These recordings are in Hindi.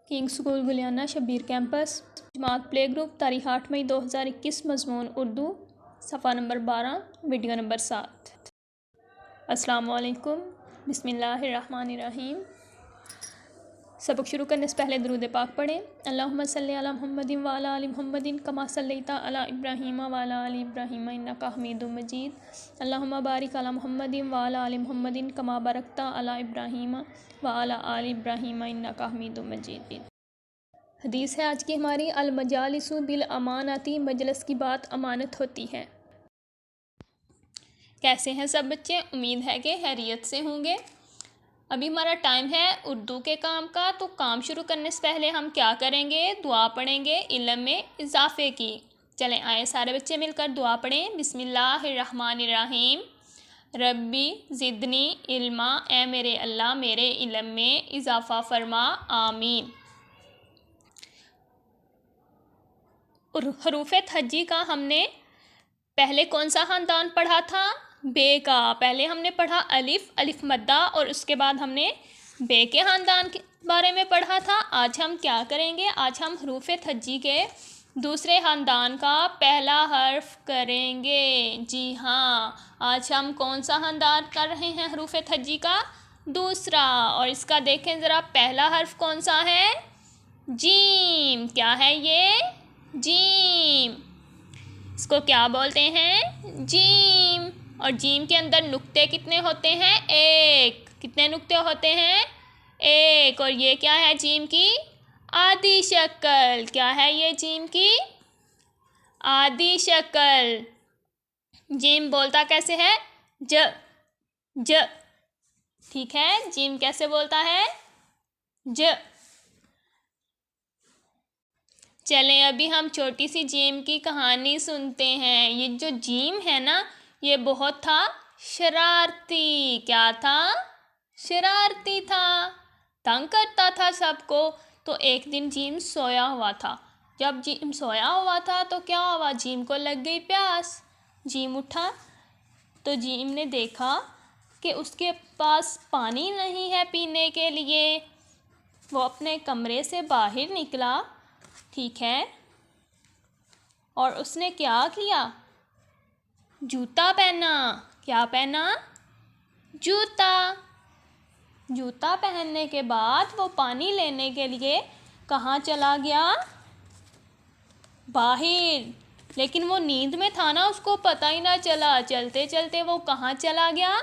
King school Guliyana Shabbir campus जमात प्ले ग्रुप तारीख 8 मई 2021 मज़मून उर्दू सफ़ा नंबर 12 वीडियो नंबर 7। अस्सलामु अलैकुम बिस्मिल्लाहिर्रहमानिर्रहीम। सबक शुरू करने से पहले दुरूद पाक पढ़ें। अल्लाहुम्मा सल्ली अला मुहम्मदिन व अला आलि मुहम्मदिन कमा सल्लैता अला इब्राहीम व अला आलि इब्राहीम इन्नका हमीदुम मजीद। अल्लाहुम्मा बारिक अला मुहम्मदिन व अला आलि मुहम्मदिन कमा बारकता अला इब्राहीम व अला आलि इब्राहीम इन्नका हमीदुम मजीद। हदीस है आज की हमारी, अल मजालिसु बिल अमानती, मजलिस की बात अमानत होती है। कैसे हैं सब बच्चे? उम्मीद है कि खैरियत से होंगे। अभी हमारा टाइम है उर्दू के काम का, तो काम शुरू करने से पहले हम क्या करेंगे? दुआ पढ़ेंगे इल्म में इजाफे की। चलें आए सारे बच्चे मिलकर दुआ पढ़ें। बिस्मिल्लाहिर्रहमानिर्रहीम। रब्बी ज़िदनी इल्मा, ए मेरे अल्लाह मेरे इल्म में इजाफ़ा फरमा, आमीन। और हरूफ थज्जी का हमने पहले कौन सा ख़ानदान पढ़ा था? बे का। पहले हमने पढ़ा अलिफ, अलिफ मद्दा, और उसके बाद हमने बे के ख़ानदान के बारे में पढ़ा था। आज हम क्या करेंगे? आज हम हरूफ थज्जी के दूसरे ख़ानदान का पहला हर्फ करेंगे। जी हाँ, आज हम कौन सा ख़ानदान कर रहे हैं? हरूफ थज्जी का दूसरा। और इसका देखें ज़रा, पहला हर्फ कौन सा है? जीम। क्या है ये? जीम। इसको क्या बोलते हैं? जीम। और जीम के अंदर नुक्ते कितने होते हैं? एक। कितने नुक्ते होते हैं? एक। और ये क्या है जीम की? आधी शक्ल। क्या है ये जीम की? आधी शक्ल। जीम बोलता कैसे है? ज ज। ठीक है, जीम कैसे बोलता है? ज। चलें अभी हम छोटी सी जीम की कहानी सुनते हैं। ये जो जीम है ना, ये बहुत था शरारती। क्या था? शरारती था, तंग करता था सबको। तो एक दिन जीम सोया हुआ था। जब जीम सोया हुआ था तो क्या हुआ? जीम को लग गई प्यास। जीम उठा तो जीम ने देखा कि उसके पास पानी नहीं है पीने के लिए। वो अपने कमरे से बाहर निकला, ठीक है, और उसने क्या किया? जूता पहना। क्या पहना? जूता। जूता पहनने के बाद वो पानी लेने के लिए कहाँ चला गया? बाहर। लेकिन वो नींद में था ना, उसको पता ही ना चला। चलते चलते वो कहाँ चला गया?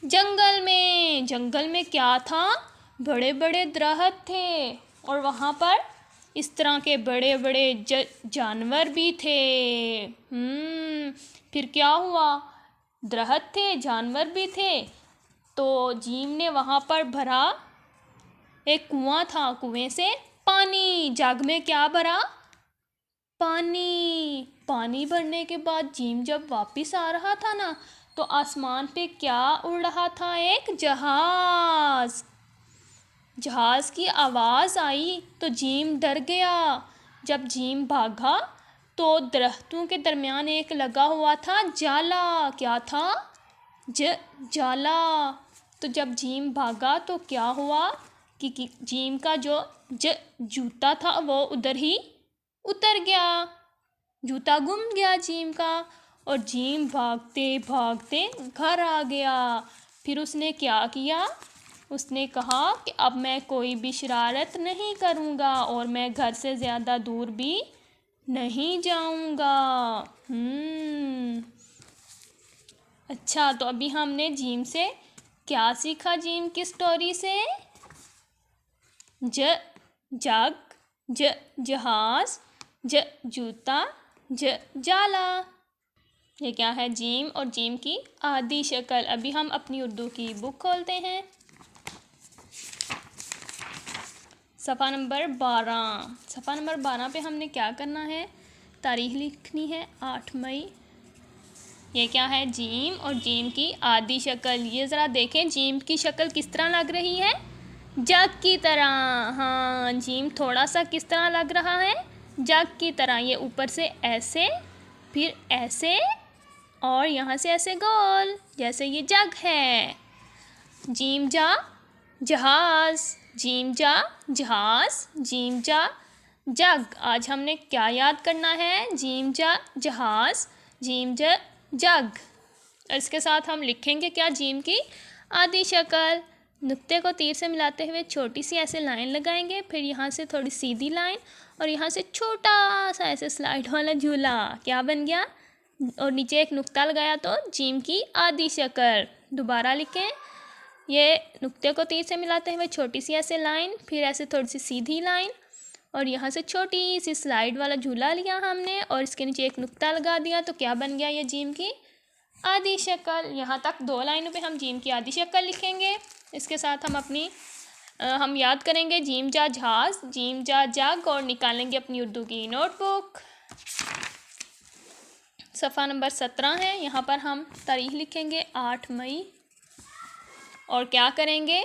जंगल में। जंगल में क्या था? बड़े बड़े दरख्त थे, और वहाँ पर इस तरह के बड़े बड़े जानवर भी थे। फिर क्या हुआ? दरख्त थे, जानवर भी थे, तो जीम ने वहाँ पर भरा एक कुआं था। कुएं से पानी, जग में क्या भरा? पानी। पानी भरने के बाद जीम जब वापस आ रहा था ना, तो आसमान पे क्या उड़ रहा था? एक जहाज़। जहाज़ की आवाज़ आई तो जीम डर गया। जब जीम भागा तो दरख्तों के दरमियान एक लगा हुआ था जाला। क्या था? जाला। तो जब जीम भागा तो क्या हुआ कि जीम का जो जूता था वो उधर ही उतर गया। जूता गुम गया जीम का, और जीम भागते भागते घर आ गया। फिर उसने क्या किया? उसने कहा कि अब मैं कोई भी शरारत नहीं करूँगा, और मैं घर से ज़्यादा दूर भी नहीं जाऊँगा। अच्छा, तो अभी हमने जीम से क्या सीखा? जीम की स्टोरी से जग, जहाज़, जूता, जाला। ये क्या है? जीम और जीम की आधी शक्ल। अभी हम अपनी उर्दू की बुक खोलते हैं। सफ़ा नंबर 12। सफ़ा नंबर 12 पे हमने क्या करना है? तारीख लिखनी है 8 मई। ये क्या है? जीम और जीम की आधी शक्ल। ये ज़रा देखें जीम की शक्ल किस तरह लग रही है? जग की तरह। हाँ, जीम थोड़ा सा किस तरह लग रहा है? जग की तरह। ये ऊपर से ऐसे, फिर ऐसे, और यहाँ से ऐसे गोल, जैसे ये जग है। जीम जहाज़। जीम जा जहाज, जीम जा जग। आज हमने क्या याद करना है? जीम जा जहाज, जीम जा जग। और इसके साथ हम लिखेंगे क्या? जीम की आधी शक्ल। नुक्ते को तीर से मिलाते हुए छोटी सी ऐसे लाइन लगाएंगे, फिर यहाँ से थोड़ी सीधी लाइन और यहाँ से छोटा सा ऐसे स्लाइड वाला झूला। क्या बन गया? और नीचे एक नुक्ता लगाया तो जीम की आधी शक्ल। दोबारा लिखें, ये नुक्ते को तीर से मिलाते हुए छोटी सी ऐसे लाइन, फिर ऐसे थोड़ी सी सीधी लाइन और यहाँ से छोटी सी स्लाइड वाला झूला लिया हमने और इसके नीचे एक नुक्ता लगा दिया तो क्या बन गया? ये जीम की आधी शक्ल। यहाँ तक 2 लाइनों पे हम जीम की आधी शक्ल लिखेंगे। इसके साथ हम हम याद करेंगे जीम जा जहाज, जीम जा जग और निकालेंगे अपनी उर्दू की नोटबुक। सफ़ा नंबर 17 है। यहाँ पर हम तारीख लिखेंगे 8 मई और क्या करेंगे?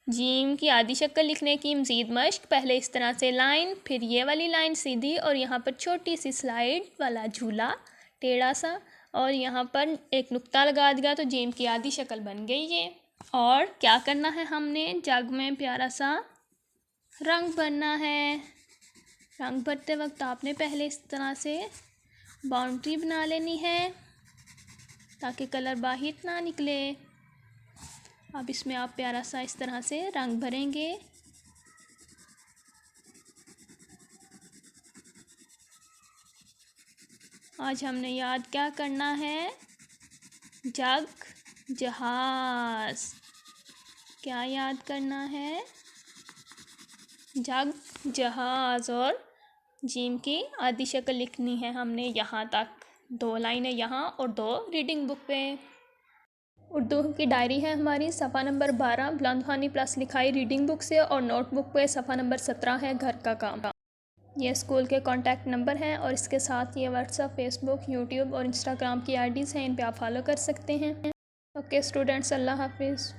जीम की आधी शक्ल लिखने की मज़ीद मश्क। पहले इस तरह से लाइन, फिर ये वाली लाइन सीधी और यहाँ पर छोटी सी स्लाइड वाला झूला टेढ़ा सा और यहाँ पर एक नुक्ता लगा दिया तो जीम की आधी शक्ल बन गई ये। और क्या करना है? हमने जग में प्यारा सा रंग भरना है। रंग भरते वक्त आपने पहले इस तरह से बाउंड्री बना लेनी है ताकि कलर बाहर ना निकले। अब इसमें आप प्यारा सा इस तरह से रंग भरेंगे। आज हमने याद क्या करना है? जग जहाज। क्या याद करना है? जग जहाज। और जीम की आधी शक्ल लिखनी है हमने यहाँ तक। 2 लाइनें यहाँ और 2 रीडिंग बुक पे। उर्दू की डायरी है हमारी, सफ़ा नंबर 12 बुलंदवानी प्लस लिखाई रीडिंग बुक से और नोटबुक पे सफ़ा नंबर 17 है घर का काम। ये स्कूल के कॉन्टैक्ट नंबर हैं और इसके साथ ये व्हाट्सएप, फेसबुक, यूट्यूब और इंस्टाग्राम की आईडीज़ हैं, इन पे आप फॉलो कर सकते हैं। ओके स्टूडेंट्स, अल्लाह हाफिज़।